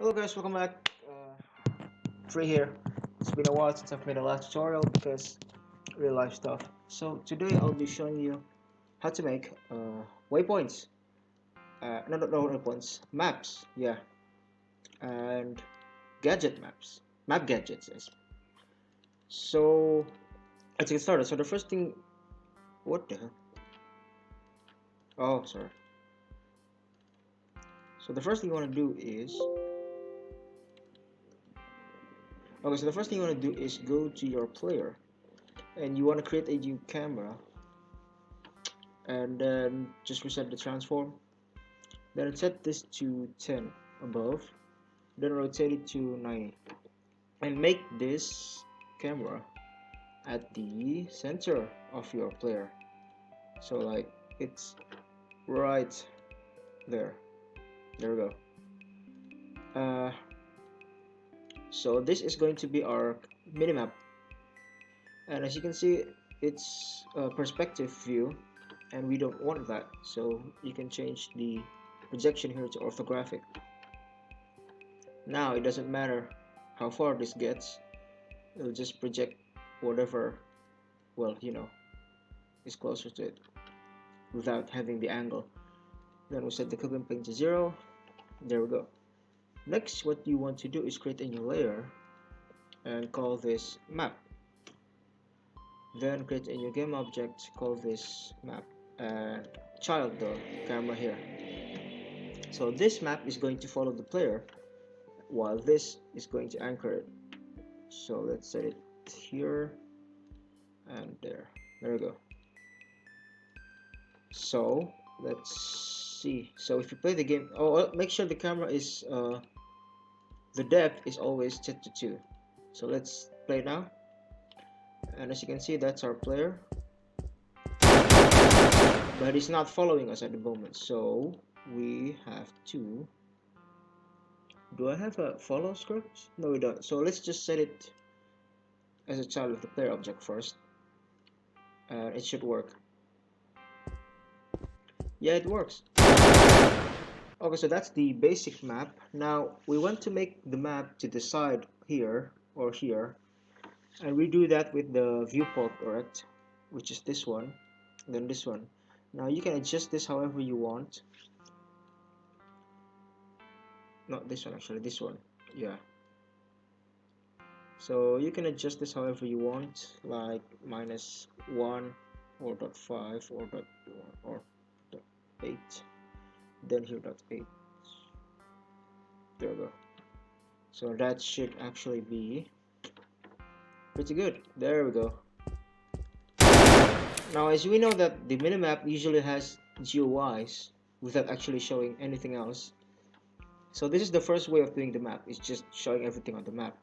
Hello guys, welcome back. Free here. It's been a while since I've made a last tutorial because real life stuff. So today I'll be showing you how to make waypoints. No waypoints, maps. Yeah, and gadget maps, map gadgets. Yes. So let's get started. So the first thing, what the hell? Oh, sorry. So the first thing you want to do is okay. So the first thing you want to do is go to your player, and you want to create a new camera and then just reset the transform, then set this to 10 above, then rotate it to 90 and make this camera at the center of your player, so like it's right there. There we go. So this is going to be our minimap, and as you can see it's a perspective view and we don't want that, so you can change the projection here to orthographic. Now it doesn't matter how far this gets, it'll just project whatever, well, is closer to it without having the angle. Then we set the cooking plane to 0. There we go. Next, what you want to do is create a new layer and call this map. Then create a new game object, call this map, and child the camera here. So this map is going to follow the player while this is going to anchor it. So let's set it here and there. There we go. So let's see. So if you play the game, make sure the camera is the depth is always set to 2. So let's play now. And as you can see, that's our player, but he's not following us at the moment. So we have to. Do I have a follow script? No, we don't. So let's just set it as a child of the player object first. It should work. Yeah, it works. Okay, so that's the basic map. Now we want to make the map to the side here or here, and we do that with the viewport, correct? Which is this one, then this one. Now you can adjust this however you want. Not this one, actually, this one. Yeah. So you can adjust this however you want, like -1 or .5 or .1 or .8. Then here .8. There we go. So that should actually be pretty good. There we go. Now as we know that the minimap usually has GUIs without actually showing anything else. So this is the first way of doing the map, is just showing everything on the map.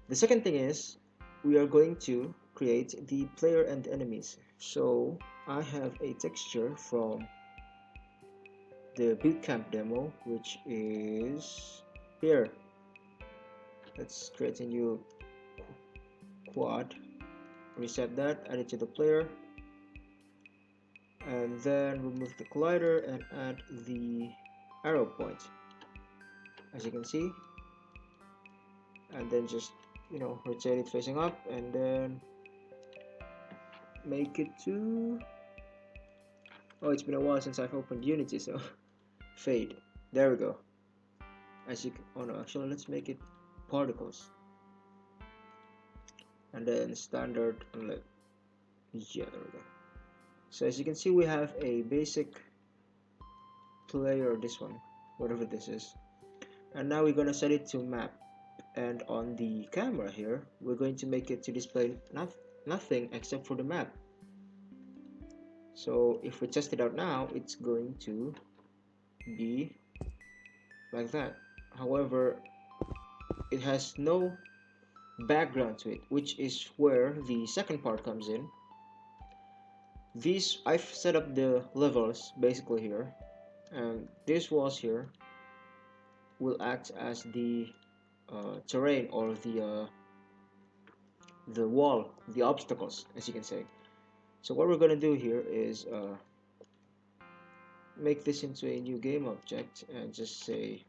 The second thing is we are going to create the player and enemies. So I have a texture from the bootcamp demo, which is here. Let's create a new quad, reset that, add it to the player, and then remove the collider and add the arrow point, as you can see, and then just rotate it facing up and then make it to, oh, it's been a while since I've opened Unity, so fade. There we go. As you can, oh no, actually let's make it particles, and then standard unlit. Yeah, there we go. So as you can see, we have a basic player, this one, whatever this is, and now we're gonna set it to map, and on the camera here we're going to make it to display nothing except for the map. So if we test it out now, it's going to be like that. However, it has no background to it, which is where the second part comes in. These, I've set up the levels basically here, and this walls here will act as the terrain, or the wall, the obstacles, as you can say. So what we're gonna do here is make this into a new game object and just say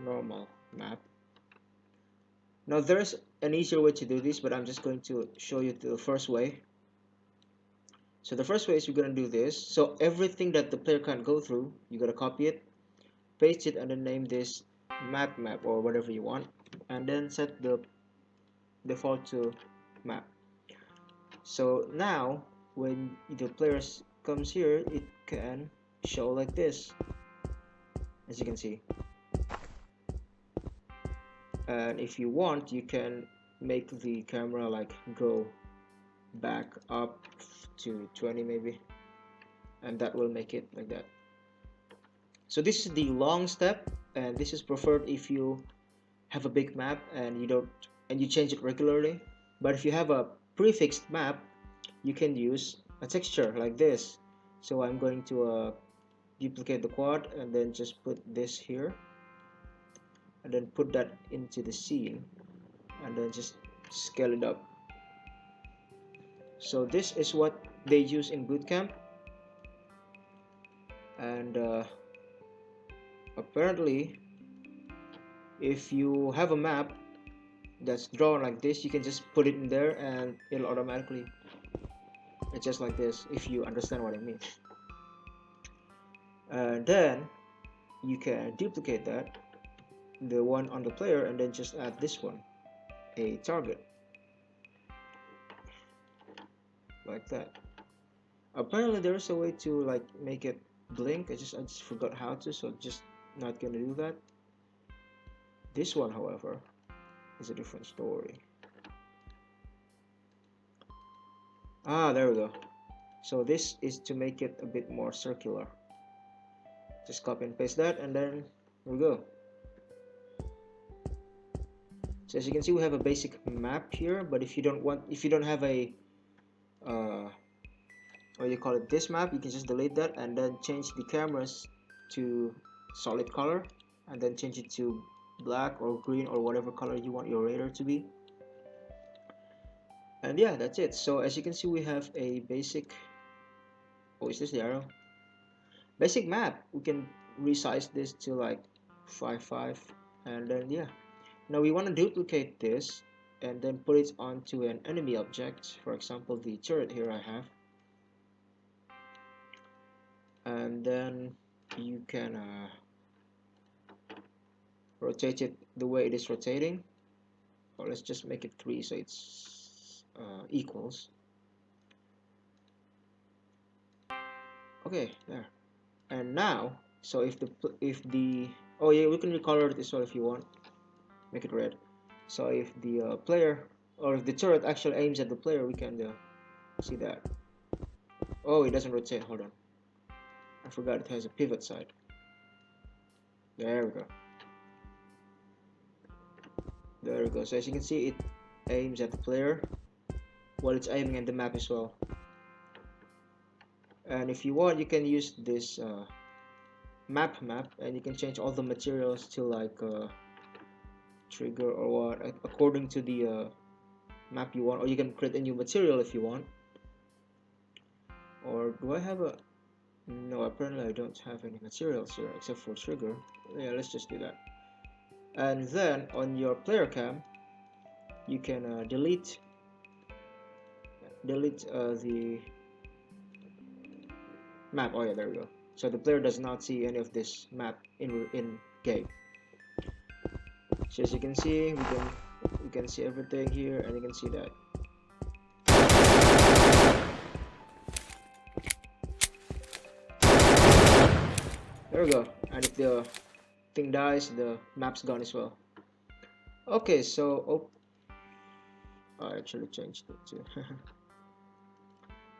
normal map. Now there's an easier way to do this, but I'm just going to show you the first way. So the first way is you're going to do this. So everything that the player can't go through, you got to copy it, paste it, and then name this map or whatever you want, and then set the default to map. So now when the player comes here, it can show like this, as you can see. And if you want, you can make the camera like go back up to 20 maybe, and that will make it like that. So this is the long step, and this is preferred if you have a big map and you change it regularly. But if you have a prefixed map, you can use a texture like this. So I'm going to duplicate the quad and then just put this here, and then put that into the scene, and then just scale it up. So this is what they use in bootcamp, and apparently if you have a map that's drawn like this, you can just put it in there and it'll automatically adjust like this, if you understand what I mean. And then you can duplicate that, the one on the player, and then just add this one, a target, like that. Apparently there's a way to like make it blink. I just forgot how to, so just not gonna do that. This one, however, is a different story. There we go. So this is to make it a bit more circular. Just copy and paste that, and then here we go. So as you can see, we have a basic map here, but if you don't have a what you call it, this map, you can just delete that and then change the cameras to solid color, and then change it to black or green or whatever color you want your radar to be. And yeah, that's it. So as you can see, we have a basic, oh, is this the arrow? Basic map. We can resize this to like 5:5, and then yeah. Now we want to duplicate this and then put it onto an enemy object, for example the turret here I have, and then you can rotate it the way it is rotating, or let's just make it 3 so it's equals. Okay, there. And now, so if the oh yeah, we can recolor it as well if you want, make it red. So if the player, or if the turret actually aims at the player, we can see that. Oh, it doesn't rotate. Hold on, I forgot it has a pivot side. There we go. There we go. So as you can see, it aims at the player while it's aiming at the map as well. And if you want, you can use this map, and you can change all the materials to like trigger or what, according to the map you want, or you can create a new material if you want. Or do I have a, no, apparently I don't have any materials here except for trigger. Yeah, let's just do that. And then on your player cam, you can delete the map. Oh yeah, there we go. So the player does not see any of this map in game. So as you can see, we can see everything here, and you can see that. There we go. And if the thing dies, the map's gone as well. Okay, so I actually changed it too.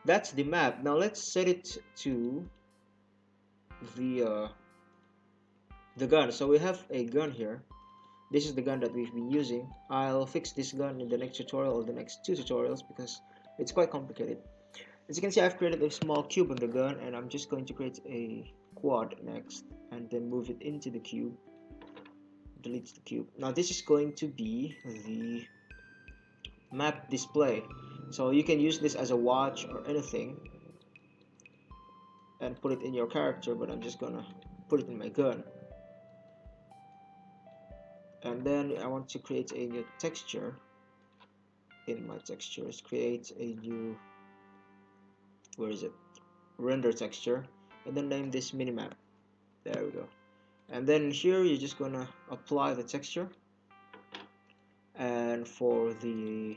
That's the map. Now let's set it to the gun. So we have a gun here. This is the gun that we've been using. I'll fix this gun in the next tutorial or the next 2 tutorials because it's quite complicated. As you can see, I've created a small cube on the gun, and I'm just going to create a quad next and then move it into the cube. Delete the cube. Now this is going to be the map display. So you can use this as a watch or anything and put it in your character, but I'm just gonna put it in my gun. And then I want to create a new texture. In my textures, create a new, where is it, render texture, and then name this minimap. There we go. And then here you're just gonna apply the texture, and for the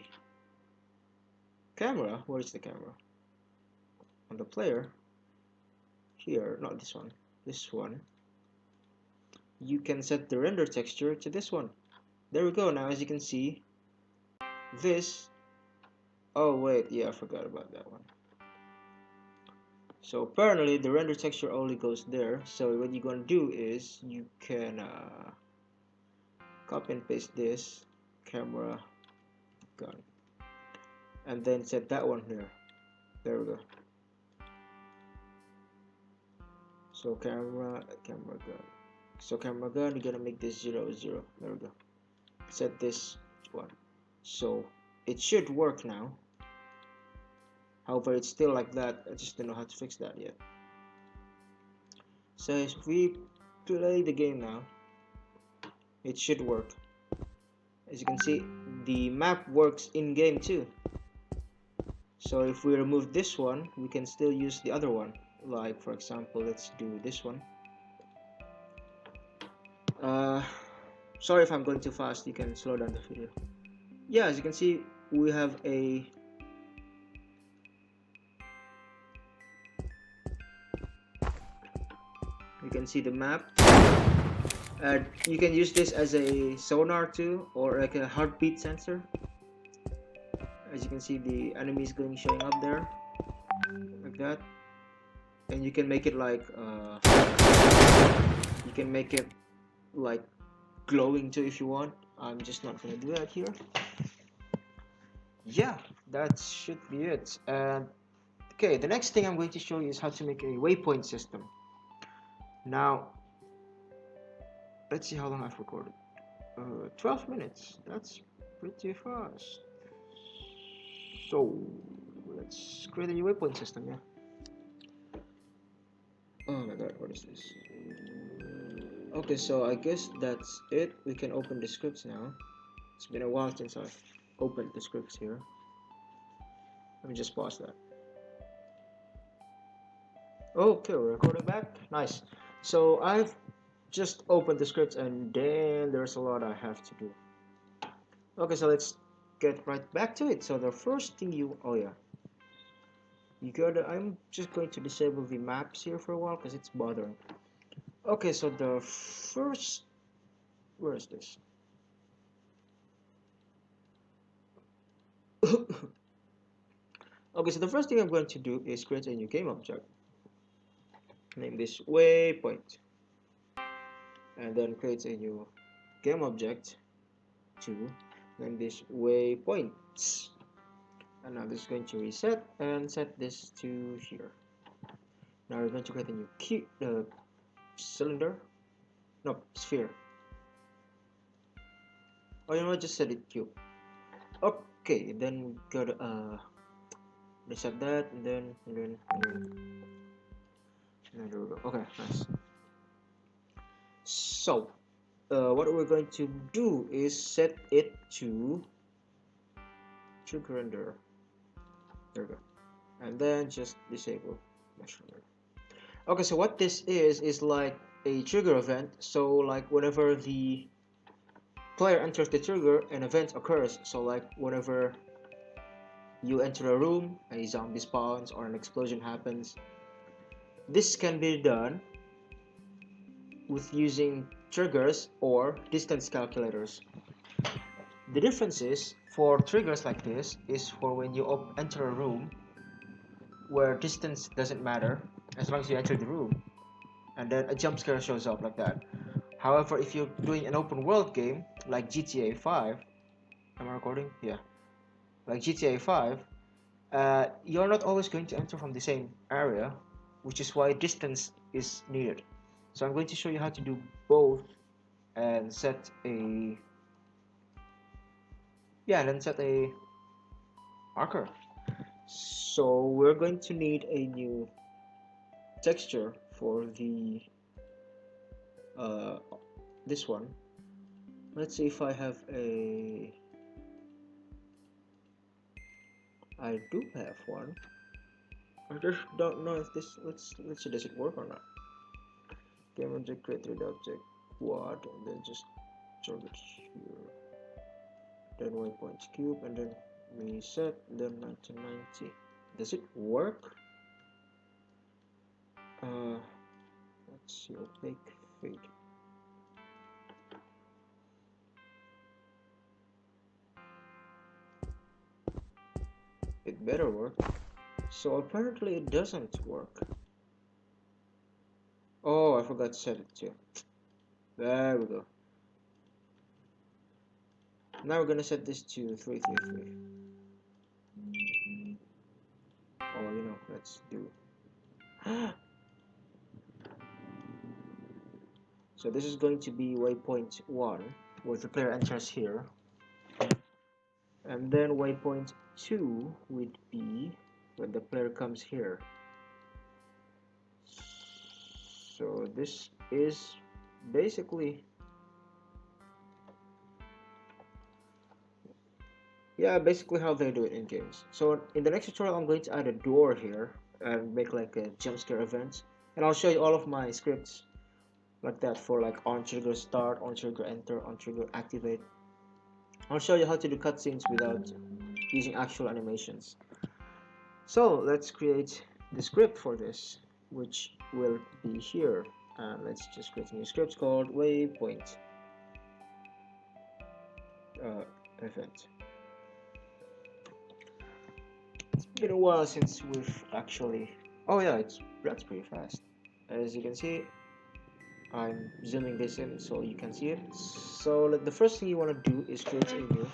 camera, where is the camera? On the player here, not this one, this one, you can set the render texture to this one. There we go. Now as you can see, this, oh wait, yeah, I forgot about that one. So apparently the render texture only goes there. So what you're gonna do is you can copy and paste this camera gun, and then set that one here. There we go. So camera gun. So camera gun, you're gonna make this 0 0. There we go. Set this one. So it should work now. However, it's still like that. I just don't know how to fix that yet. So if we play the game now, it should work. As you can see, the map works in game too. So if we remove this one, we can still use the other one. Like for example, let's do this one. Sorry if I'm going too fast, you can slow down the video. Yeah, as you can see, we have a you can see the map, and you can use this as a sonar too, or like a heartbeat sensor. As you can see, the enemies showing up there like that, and you can make it like glowing too if you want. I'm just not gonna do that here. Yeah, that should be it. And okay, the next thing I'm going to show you is how to make a waypoint system. Now, let's see how long I've recorded. 12 minutes. That's pretty fast. So, let's create a new waypoint system, yeah. Oh my god, what is this? Okay, so I guess that's it. We can open the scripts now. It's been a while since I've opened the scripts here. Let me just pause that. Okay, we're recording back. Nice. So I've just opened the scripts, and then there's a lot I have to do. Okay, so let's get right back to it. So the first thing I'm just going to disable the maps here for a while because it's bothering. Okay, so the first, where is this? Okay, so the first thing I'm going to do is create a new game object. Name this Waypoint, and then create a new game object to name this Waypoints. And now this is going to reset and set this to here. Now we're going to create a new sphere. Oh, you know what? Just set it cube. Okay, then we gotta reset that, and then there we go. Okay, nice. So what we're going to do is set it to trigger render. There we go. And then just disable mesh render. Okay, so what this is like a trigger event. So like whenever the player enters the trigger, an event occurs. So like whenever you enter a room, a zombie spawns or an explosion happens. This can be done with using triggers or distance calculators. The difference is, for triggers like this, is for when you enter a room where distance doesn't matter as long as you enter the room, and then a jump scare shows up like that. However, if you're doing an open world game like GTA 5, am I recording? Yeah. Like GTA 5, you're not always going to enter from the same area, which is why distance is needed. So I'm going to show you how to do both and set a marker. So we're going to need a new texture for the this one. Let's see if I have a. I do have one. I just don't know if this. Let's see. Does it work or not? Game object, create 3D object, quad, and then just target here. Then waypoint cube, and then reset. Then 1990. Does it work? Let's see. Opaque fade. It better work. So apparently it doesn't work. Oh, I forgot to set it too. There we go. Now we're gonna set this to 333. Oh, you know, let's do. So this is going to be waypoint 1, where the player enters here. And then waypoint 2 would be when the player comes here. So this is basically, yeah, basically how they do it in games. So in the next tutorial I'm going to add a door here and make like a jump scare event, and I'll show you all of my scripts like that for like on trigger start, on trigger enter, on trigger activate. I'll show you how to do cutscenes without using actual animations. So let's create the script for this, which will be here. Let's just create a new script called Waypoint event. It's been a while since we've actually. Oh yeah, that's pretty fast. As you can see, I'm zooming this in so you can see it. So the first thing you want to do is create a new.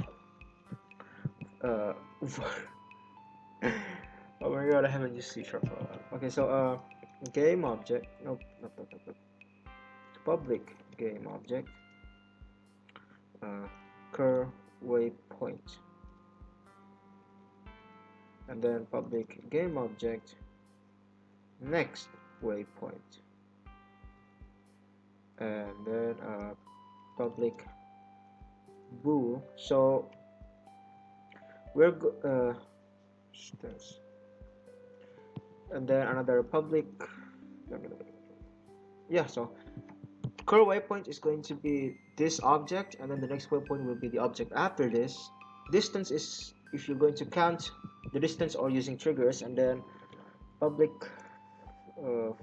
Oh my god, I haven't used C# for a while. Okay, so game object. Nope. Public game object. Cur waypoint. And then public game object. Next waypoint. And then public bool. So we're and then another public. Yeah, so current waypoint is going to be this object, and then the next waypoint will be the object after this. Distance is if you're going to count the distance or using triggers, and then public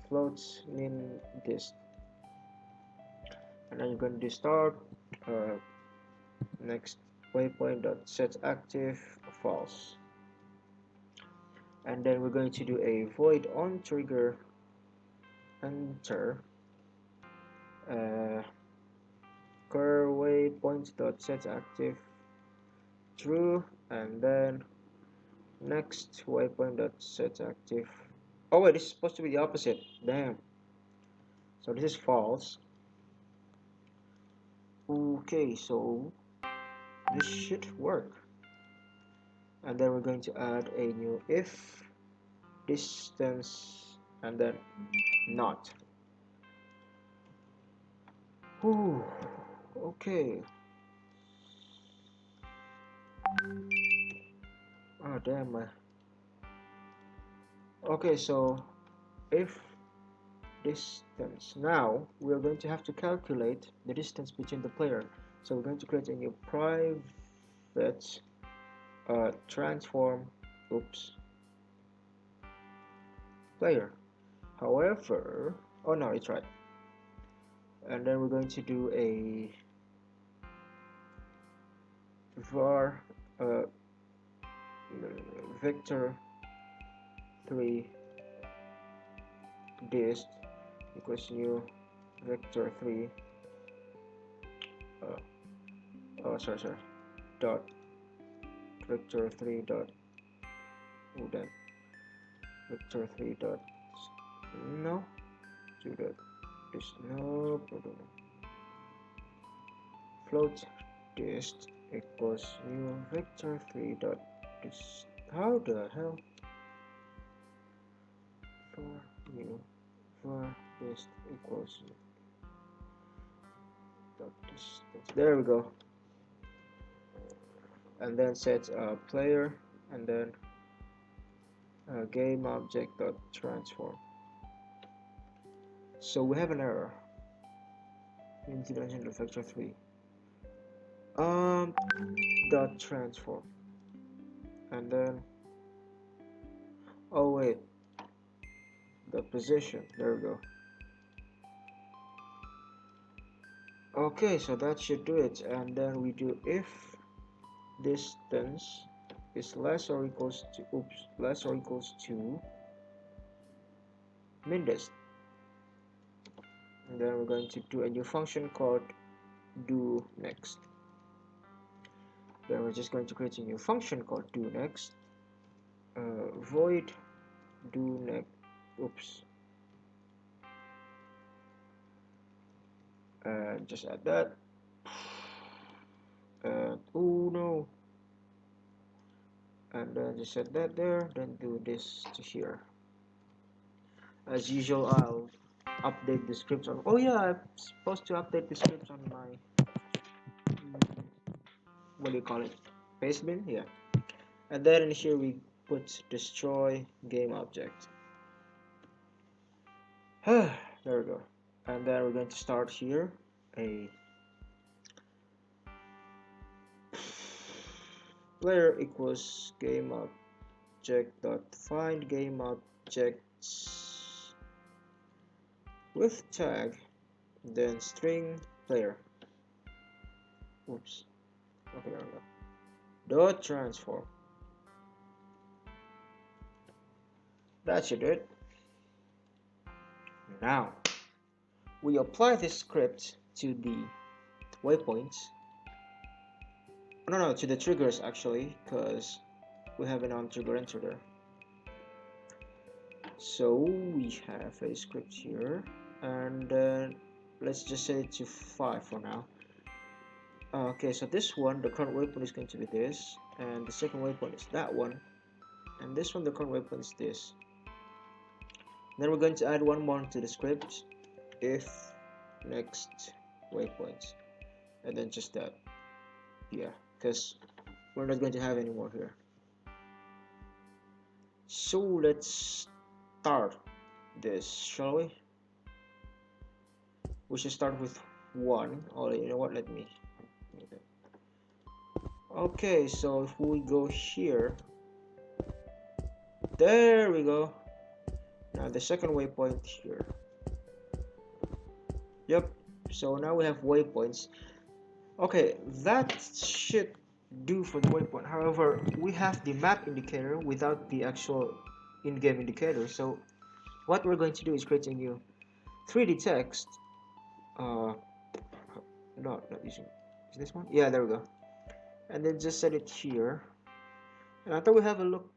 floats min dist, and then you're going to do start next waypoint dot set active false, and then we're going to do a void on trigger enter cur waypoint dot set active true, and then next waypoint dot set active. Oh wait, this is supposed to be the opposite. Damn. So this is false. Okay, so this should work. And then we're going to add a new if distance and then not. Ooh, okay. Oh damn. Okay, so if distance. Now we're going to have to calculate the distance between the player. So we're going to create a new private transform player. However, oh no, it's right. And then we're going to do a var vector 3 dist equals new vector 3 sorry dot vector 3 dot then vector 3 dot no do that this no float dist equals new vector 3 dot this. How the hell for new for dist equals dot distance. There we go. And then set player, and then game object dot transform. So we have an error. Unity Dungeon the factor 3. Dot transform. And then oh wait, the position. There we go. Okay, so that should do it. And then we do if distance is less or equals to min dist. And then we're going to do a new function called do next. Then we're just going to create a new function called do next. Void do next. Oops. And just add that. And oh no. And then just set that there. Then do this to here. As usual, I'll update the scripts on. Oh yeah, I'm supposed to update the scripts on my what do you call it? Pastebin, yeah. And then in here we put destroy game object. There we go. And then we're going to start here a player equals game object dot find game objects with tag, then string player. Oops. Okay, there we go. Dot transform. That should do it. Now we apply this script to the waypoints. No, to the triggers actually, because we have an on trigger enter there. So we have a script here, and let's just set it to 5 for now. Okay, so this one, the current waypoint is going to be this, and the second waypoint is that one, and this one, the current waypoint is this. Then we're going to add one more to the script, if next waypoint, and then just that. Yeah, because we're not going to have any more here. So let's start this, shall we? We should start with 1. Oh, you know what? Let me. Okay, so if we go here, there we go. Now the second waypoint here. Yep. So now we have waypoints. Okay, that should do for the waypoint. However, we have the map indicator without the actual in-game indicator. So what we're going to do is create a new 3D text. Not using. Is this one? Yeah, there we go. And then just set it here. And after we have a look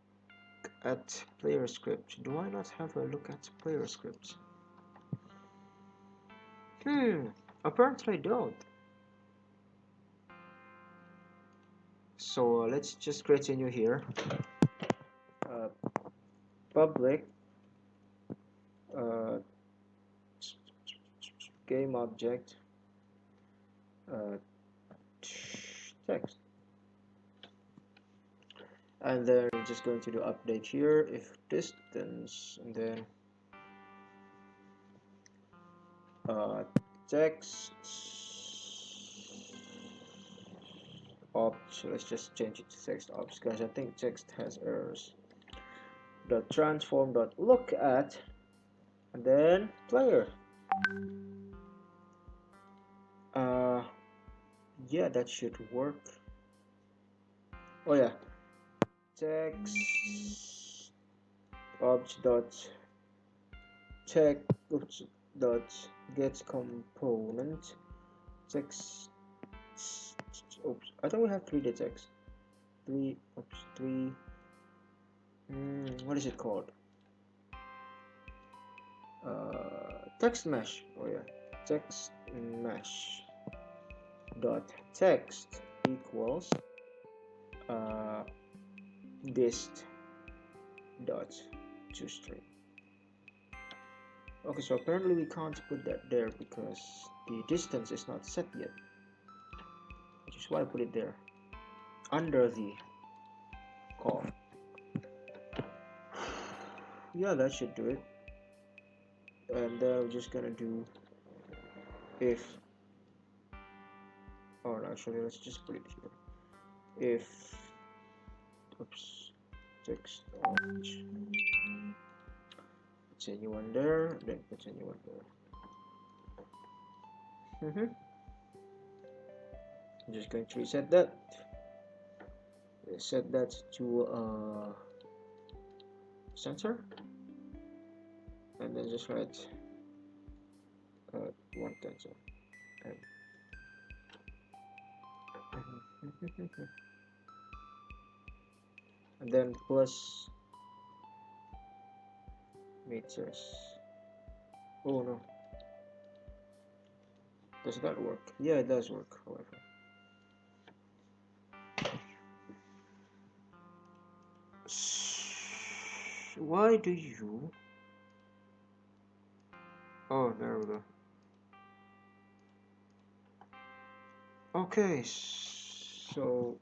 at player script. Do I not have a look at player script? Apparently I don't. So let's just create a new here. Public game object text. And then we're just going to do update here if distance, and then text opt. Let's just change it to text opt because I think text has errors. Dot transform dot look at, and then player. Yeah, that should work. Oh yeah, text opt dot text dot get component text. Oops, I thought we have 3D text. What is it called? Text mesh. Oh yeah, text mesh dot text equals dist dot toString. Okay, so apparently we can't put that there because the distance is not set yet, which is why I put it there under the call. Yeah, that should do it. And then I'm just gonna do if, oh no, actually let's just put it here. If, oops, text orange, put a new one there, then put a new one there. I'm just going to reset that. Set that to center, and then just write 110. And then plus meters. Oh no. Does that work? Yeah, it does work, however. Why do you... Oh, there we go. Okay, so...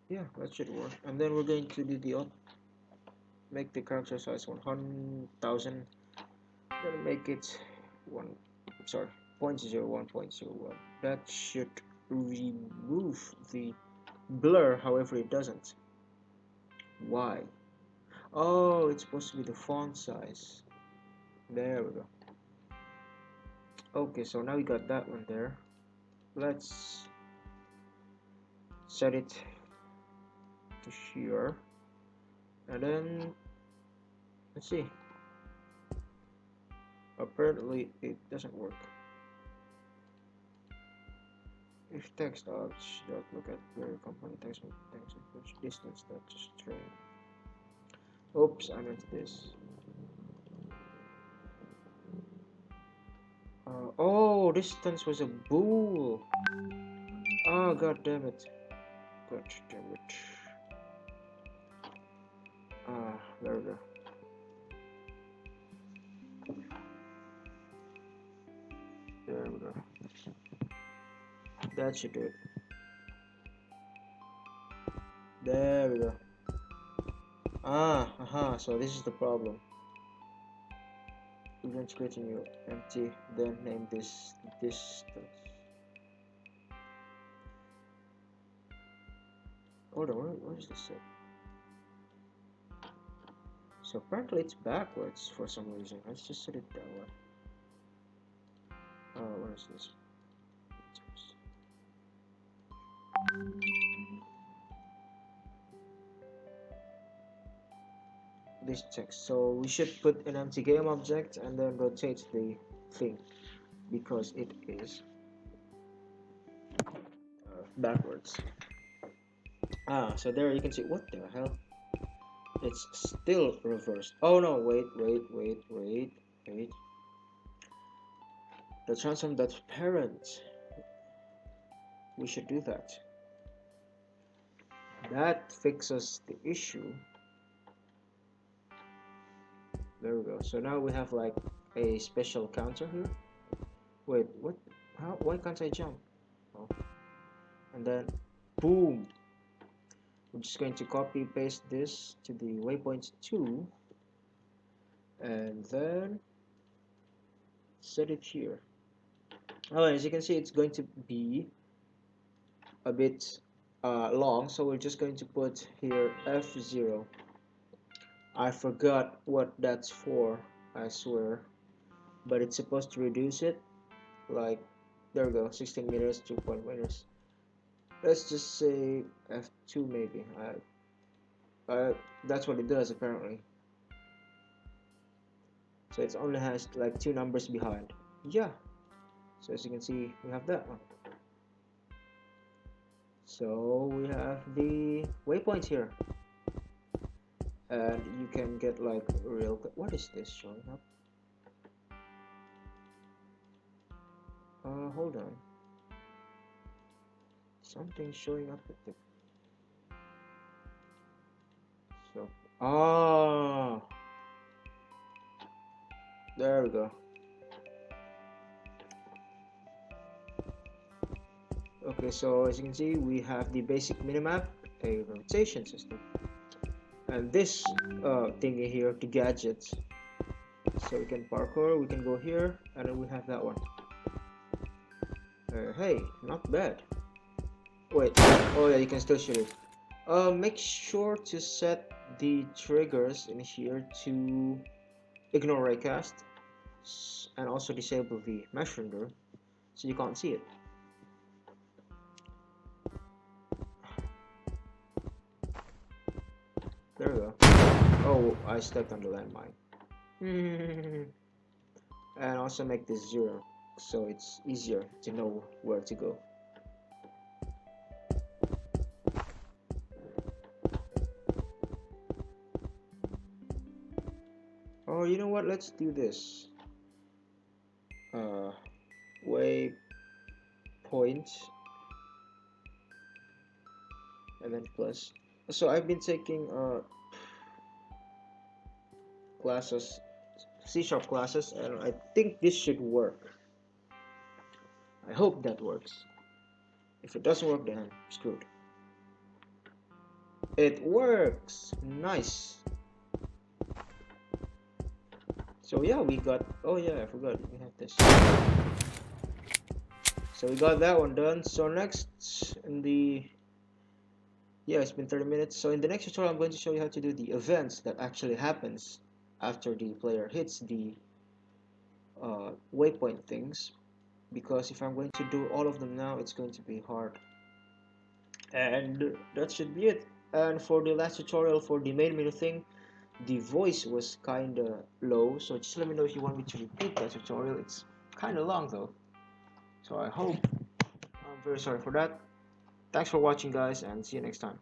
Yeah, that should work. And then we're going to do the make the character size 100,000. Then make it 0.01. That should remove the blur, however it doesn't. Why? Oh, it's supposed to be the font size. There we go. Okay, so now we got that one there. Let's set it to here, and then let's see. Apparently it doesn't work. If text ouch, don't look at where component text which distance that string. Oops, I meant this. Oh, distance was a bool. Oh, god damn it. God damn it. There we go. There we go. That should do it. There we go. So this is the problem. We're going to create a new empty, then name this distance. Hold on, what is this set? So apparently it's backwards for some reason. Let's just set it that way. What is this? This text. So we should put an empty game object and then rotate the thing because it is backwards. So there you can see, what the hell? It's still reversed. Oh no, wait. The transform that's parent. We should do that. That fixes the issue. There we go. So now we have like a special counter here. Wait, what? How? Why can't I jump? Oh. And then, boom. We're just going to copy paste this to the waypoint 2, and then set it here. Oh, as you can see, it's going to be a bit long, so we're just going to put here F0. I forgot what that's for, I swear, but it's supposed to reduce it, like, there we go, 16 meters, 2 point meters. Let's just say F2 maybe. That's what it does apparently. So it only has like 2 numbers behind. Yeah. So as you can see, we have that one. So we have the waypoint here. And you can get like real... What is this showing up? Hold on. Something showing up at the... So... There we go. Okay, so as you can see, we have the basic minimap, a rotation system, and this thingy here, the gadgets. So we can parkour, we can go here, and then we have that one. Hey, not bad. Wait, oh yeah, you can still shoot it. Make sure to set the triggers in here to ignore raycast, and also disable the mesh render so you can't see it. There we go. Oh, I stepped on the landmine. And also make this 0 so it's easier to know where to go. Oh, you know what? Let's do this. Waypoint, and then plus. So I've been taking classes, C# classes, and I think this should work. I hope that works. If it doesn't work, then I'm screwed. It works! Nice! So yeah, we got, oh yeah, I forgot, we have this. So we got that one done. So next, in the, yeah, it's been 30 minutes. So in the next tutorial, I'm going to show you how to do the events that actually happens after the player hits the waypoint things. Because if I'm going to do all of them now, it's going to be hard. And that should be it. And for the last tutorial, for the main menu thing, the voice was kinda low, so just let me know if you want me to repeat that tutorial. It's kinda long though, so I hope. I'm very sorry for that. Thanks for watching, guys, and see you next time.